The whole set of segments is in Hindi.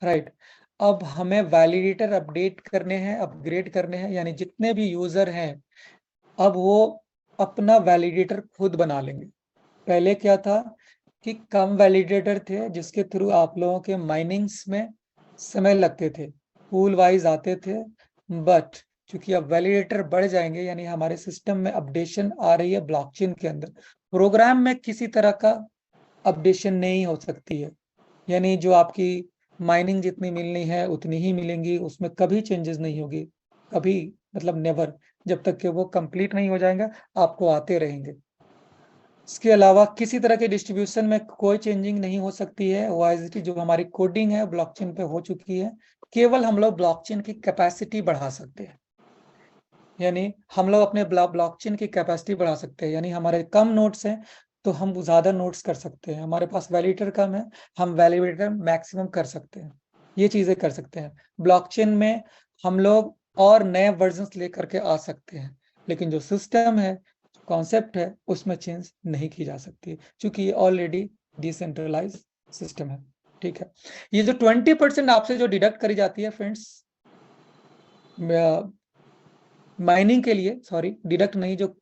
राइट। अब हमें वैलिडेटर अपडेट करने हैं, अपग्रेड करने हैं, यानी जितने भी यूजर हैं अब वो अपना वैलिडेटर खुद बना लेंगे। पहले क्या था कि कम वैलिडेटर थे जिसके थ्रू आप लोगों के माइनिंग्स में समय लगते थे, पूल वाइज आते थे। बट चूंकि अब वैलिडेटर बढ़ जाएंगे, यानी हमारे सिस्टम में अपडेशन आ रही है ब्लॉकचेन के अंदर, प्रोग्राम में किसी तरह का अपडेशन नहीं हो सकती है। यानी जो आपकी माइनिंग जितनी मिलनी है उतनी ही मिलेंगी, उसमें कभी चेंजेस नहीं होगी, कभी मतलब नेवर, जब तक कि वो कंप्लीट नहीं हो जाएगा आपको आते रहेंगे। इसके अलावा किसी तरह के डिस्ट्रीब्यूशन में कोई चेंजिंग नहीं हो सकती है। ओआईएसडी जो हमारी कोडिंग है ब्लॉकचेन पे हो चुकी है, केवल हम लोग ब्लॉकचेन की कैपेसिटी बढ़ा सकते हैं। यानी हम लोग अपने ब्लॉकचेन की कैपेसिटी बढ़ा सकते हैं, यानी हमारे कम नोड्स हैं तो हम ज्यादा नोड्स कर सकते हैं, हमारे पास वैलिडेटर कम है हम वैलिडेटर मैक्सिमम कर सकते हैं, ये चीजें कर सकते हैं। ब्लॉकचेन में हम लोग और नए वर्जन्स लेकर के आ सकते हैं, लेकिन जो सिस्टम है, कॉन्सेप्ट है, उसमें चेंज नहीं की जा सकती क्योंकि ये ऑलरेडी डिसेंट्रलाइज सिस्टम है। ठीक है, ये जो 20% आपसे जो डिडक्ट करी जाती है फ्रेंड्स माइनिंग के लिए, सॉरी डिडक्ट नहीं, जो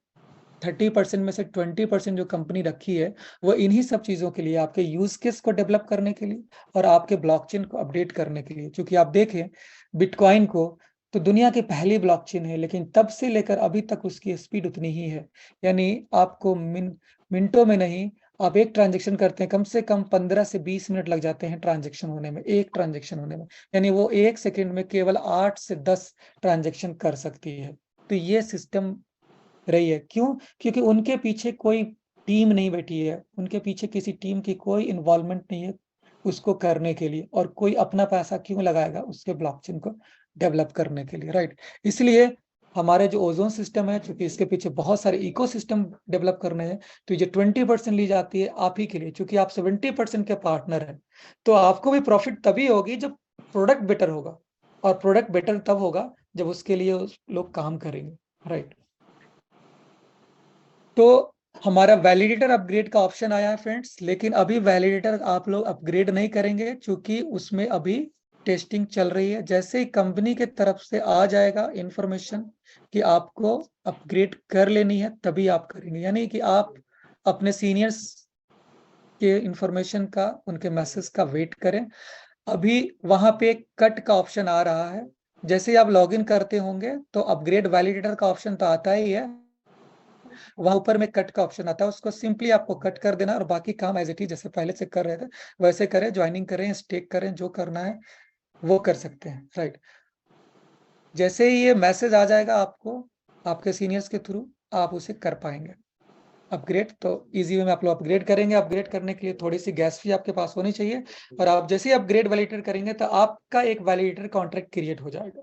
30% में से 20% जो कंपनी रखी है वो इन्हीं सब चीजों के लिए, आपके यूज केस को डेवलप करने के लिए और आपके ब्लॉकचेन को अपडेट करने के लिए। क्योंकि आप देखें बिटकॉइन को, तो दुनिया की पहली ब्लॉकचेन है, लेकिन तब से लेकर अभी तक उसकी स्पीड उतनी ही है। यानी आपको मिनटों में नहीं, आप एक ट्रांजेक्शन करते हैं कम से कम 15 से 20 मिनट लग जाते हैं ट्रांजेक्शन होने में, एक ट्रांजेक्शन होने में। यानी वो एक सेकेंड में केवल 8 से 10 ट्रांजेक्शन कर सकती है। तो ये सिस्टम रही है, क्यों? क्योंकि उनके पीछे कोई टीम नहीं बैठी है, उनके पीछे किसी टीम की कोई इन्वॉल्वमेंट नहीं है उसको करने के लिए, और कोई अपना पैसा क्यों लगाएगा उसके ब्लॉकचेन को डेवलप करने के लिए, राइट। इसलिए हमारे जो ओजोन सिस्टम है, क्योंकि इसके पीछे बहुत सारे इकोसिस्टम डेवलप करने हैं, तो ये 20% ली जाती है आप ही के लिए, क्योंकि आप 70% के पार्टनर हैं। तो आपको भी प्रॉफिट तभी होगी जब प्रोडक्ट बेटर होगा, और प्रोडक्ट बेटर तब होगा जब उसके लिए लोग काम करेंगे, राइट। तो हमारा वैलिडेटर अपग्रेड का ऑप्शन आया है फ्रेंड्स, लेकिन अभी वैलिडेटर आप लोग अपग्रेड नहीं करेंगे क्योंकि उसमें अभी टेस्टिंग चल रही है। जैसे ही कंपनी के तरफ से आ जाएगा इंफॉर्मेशन कि आपको अपग्रेड कर लेनी है तभी आप करेंगे, यानी कि आप अपने सीनियर्स के इंफॉर्मेशन का, उनके मैसेज का वेट करें। अभी वहां पे कट का ऑप्शन आ रहा है, जैसे ही आप लॉगिन करते होंगे तो अपग्रेड वैलिडेटर का ऑप्शन तो आता ही है, वहां ऊपर में कट का ऑप्शन आता है, उसको सिंपली आपको कट कर देना और बाकी काम एज इट इज जैसे पहले से कर रहे थे वैसे करें, ज्वाइनिंग करें, स्टेक करें, जो करना है वो कर सकते हैं, राइट। जैसे ही ये मैसेज आ जाएगा आपको आपके सीनियर्स के थ्रू, आप उसे कर पाएंगे अपग्रेड। तो इजी वे में आप लोग अपग्रेड करेंगे। अपग्रेड करने के लिए थोड़ी सी गैस फी आपके पास होनी चाहिए, और आप जैसे ही अपग्रेड वैलिडेटर करेंगे तो आपका एक वैलिडेटर कॉन्ट्रैक्ट क्रिएट हो जाएगा,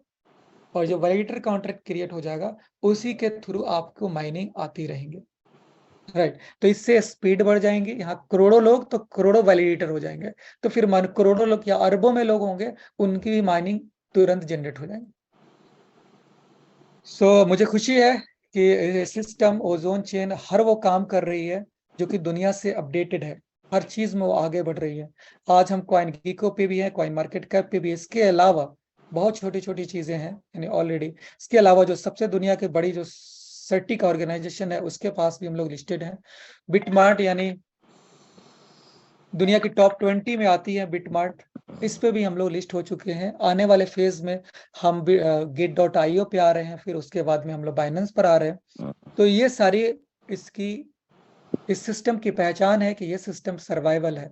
और जो वैलिडेटर कॉन्ट्रैक्ट क्रिएट हो जाएगा उसी के थ्रू आपको माइनिंग आती रहेंगी, राइट। तो इससे स्पीड बढ़ जाएंगी, यहाँ करोड़ों लोग तो करोड़ों वैलिडेटर हो जाएंगे, तो फिर मान करोड़ों लोग या अरबों में लोग होंगे, उनकी भी माइनिंग तुरंत जनरेट हो जाएंगी। सो मुझे खुशी है कि सिस्टम ओजोन चेन हर वो काम कर रही है जो कि दुनिया से अपडेटेड है, हर चीज में वो आगे बढ़ रही है। आज हम कॉइन गीको पे भी है, कॉइन मार्केट कैप पे भी है। इसके अलावा बहुत छोटी छोटी चीजें हैं, यानी ऑलरेडी इसके अलावा जो सबसे दुनिया की बड़ी जो सर्टिक ऑर्गेनाइजेशन है उसके पास भी हम लोग लिस्टेड हैं। बिटमार्ट यानी दुनिया की टॉप 20 में आती है बिटमार्ट, इस पे भी हम लोग लिस्ट हो चुके हैं। आने वाले फेज में हम git.io पे आ रहे हैं, फिर उसके बाद में हम लोग बाइनेंस पर आ रहे हैं। तो ये सारी इसकी इस सिस्टम की पहचान है कि ये सिस्टम सर्वाइवल है।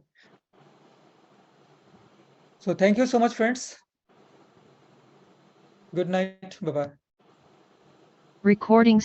So thank you so much friends, good night, bye bye. Recording